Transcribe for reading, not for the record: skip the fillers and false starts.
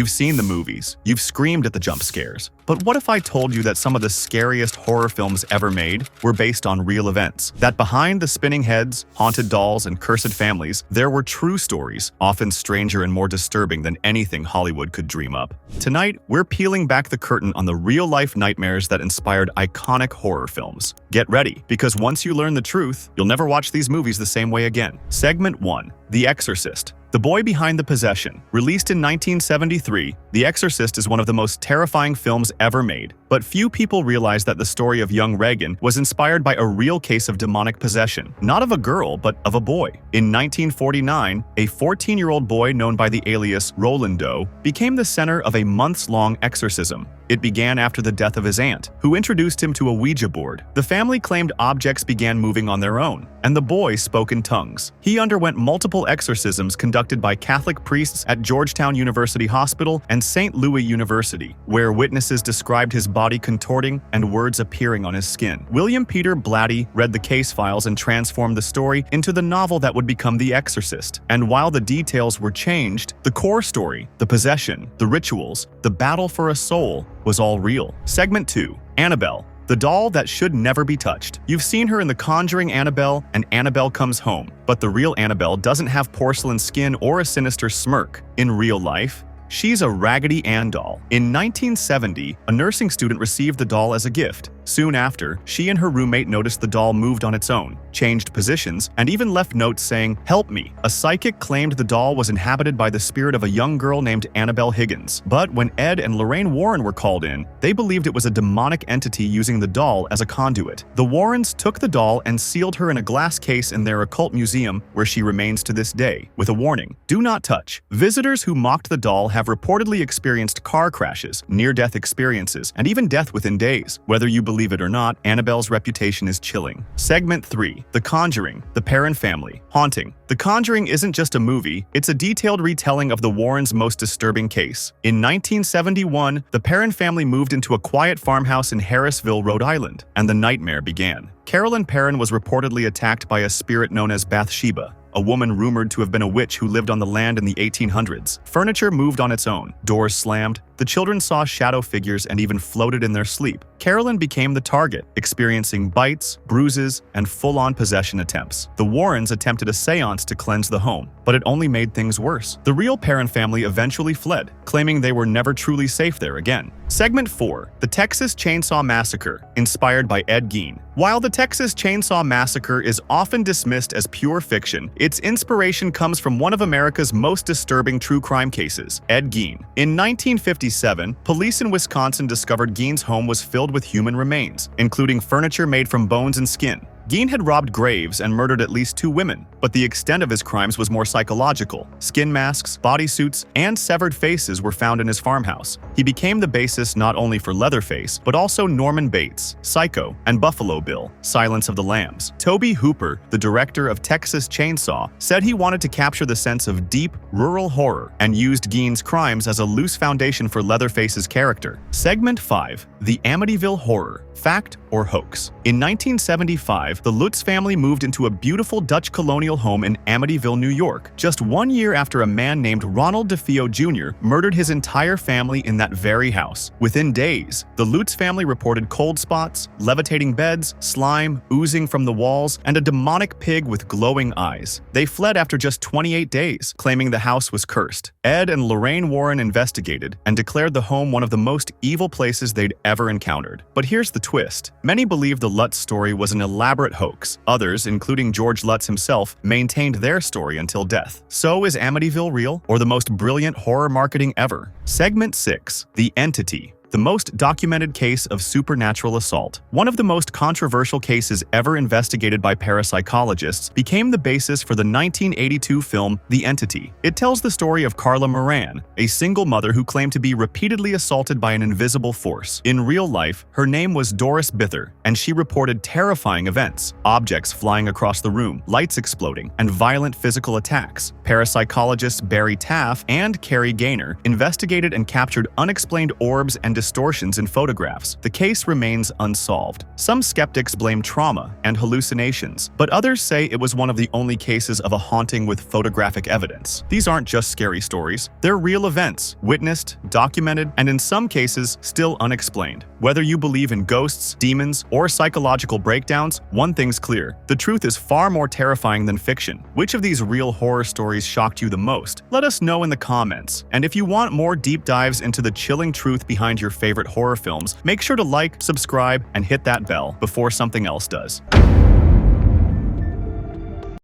You've seen the movies, you've screamed at the jump scares. But what if I told you that some of the scariest horror films ever made were based on real events? That behind the spinning heads, haunted dolls, and cursed families, there were true stories, often stranger and more disturbing than anything Hollywood could dream up. Tonight, we're peeling back the curtain on the real-life nightmares that inspired iconic horror films. Get ready, because once you learn the truth, you'll never watch these movies the same way again. Segment 1. The Exorcist. The Boy Behind the Possession. Released in 1973, The Exorcist is one of the most terrifying films ever made. But few people realize that the story of young Regan was inspired by a real case of demonic possession. Not of a girl, but of a boy. In 1949, a 14-year-old boy known by the alias Rolando became the center of a months-long exorcism. It began after the death of his aunt, who introduced him to a Ouija board. The family claimed objects began moving on their own, and the boy spoke in tongues. He underwent multiple exorcisms conducted by Catholic priests at Georgetown University Hospital and St. Louis University, where witnesses described his body contorting and words appearing on his skin. William Peter Blatty read the case files and transformed the story into the novel that would become The Exorcist. And while the details were changed, the core story, the possession, the rituals, the battle for a soul, was all real. Segment 2. Annabelle. The doll that should never be touched. You've seen her in the Conjuring Annabelle and Annabelle Comes Home, but the real Annabelle doesn't have porcelain skin or a sinister smirk. In real life, she's a Raggedy Ann doll. In 1970, a nursing student received the doll as a gift. Soon after, she and her roommate noticed the doll moved on its own, changed positions, and even left notes saying, "Help me." A psychic claimed the doll was inhabited by the spirit of a young girl named Annabelle Higgins. But when Ed and Lorraine Warren were called in, they believed it was a demonic entity using the doll as a conduit. The Warrens took the doll and sealed her in a glass case in their occult museum, where she remains to this day, with a warning: do not touch. Visitors who mocked the doll have reportedly experienced car crashes, near-death experiences, and even death within days. Whether you believe it or not, Annabelle's reputation is chilling. Segment 3. The Conjuring. The Perron Family. Haunting. The Conjuring isn't just a movie, it's a detailed retelling of the Warrens' most disturbing case. In 1971, the Perron family moved into a quiet farmhouse in Harrisville, Rhode Island, and the nightmare began. Carolyn Perron was reportedly attacked by a spirit known as Bathsheba, a woman rumored to have been a witch who lived on the land in the 1800s. Furniture moved on its own, doors slammed, the children saw shadow figures and even floated in their sleep. Carolyn became the target, experiencing bites, bruises, and full-on possession attempts. The Warrens attempted a seance to cleanse the home, but it only made things worse. The real Perron family eventually fled, claiming they were never truly safe there again. Segment 4. The Texas Chainsaw Massacre, inspired by Ed Gein. While the Texas Chainsaw Massacre is often dismissed as pure fiction, its inspiration comes from one of America's most disturbing true crime cases, Ed Gein. In 1957, police in Wisconsin discovered Gein's home was filled with human remains, including furniture made from bones and skin. Gein had robbed graves and murdered at least 2 women, but the extent of his crimes was more psychological. Skin masks, bodysuits, and severed faces were found in his farmhouse. He became the basis not only for Leatherface, but also Norman Bates, Psycho, and Buffalo Bill, Silence of the Lambs. Toby Hooper, the director of Texas Chainsaw, said he wanted to capture the sense of deep, rural horror and used Gein's crimes as a loose foundation for Leatherface's character. Segment 5. The Amityville Horror. Fact or hoax? In 1975, the Lutz family moved into a beautiful Dutch colonial home in Amityville, New York, just 1 year after a man named Ronald DeFeo Jr. murdered his entire family in that very house. Within days, the Lutz family reported cold spots, levitating beds, slime oozing from the walls, and a demonic pig with glowing eyes. They fled after just 28 days, claiming the house was cursed. Ed and Lorraine Warren investigated and declared the home one of the most evil places they'd ever encountered. But here's the twist. Many believe the Lutz story was an elaborate hoax. Others, including George Lutz himself, maintained their story until death. So is Amityville real, or the most brilliant horror marketing ever? Segment 6. The Entity. The most documented case of supernatural assault. One of the most controversial cases ever investigated by parapsychologists became the basis for the 1982 film The Entity. It tells the story of Carla Moran, a single mother who claimed to be repeatedly assaulted by an invisible force. In real life, her name was Doris Bither, and she reported terrifying events: objects flying across the room, lights exploding, and violent physical attacks. Parapsychologists Barry Taff and Carrie Gaynor investigated and captured unexplained orbs and distortions in photographs, the case remains unsolved. Some skeptics blame trauma and hallucinations, but others say it was one of the only cases of a haunting with photographic evidence. These aren't just scary stories, they're real events, witnessed, documented, and in some cases, still unexplained. Whether you believe in ghosts, demons, or psychological breakdowns, one thing's clear: the truth is far more terrifying than fiction. Which of these real horror stories shocked you the most? Let us know in the comments. And if you want more deep dives into the chilling truth behind your favorite horror films, make sure to like, subscribe, and hit that bell before something else does.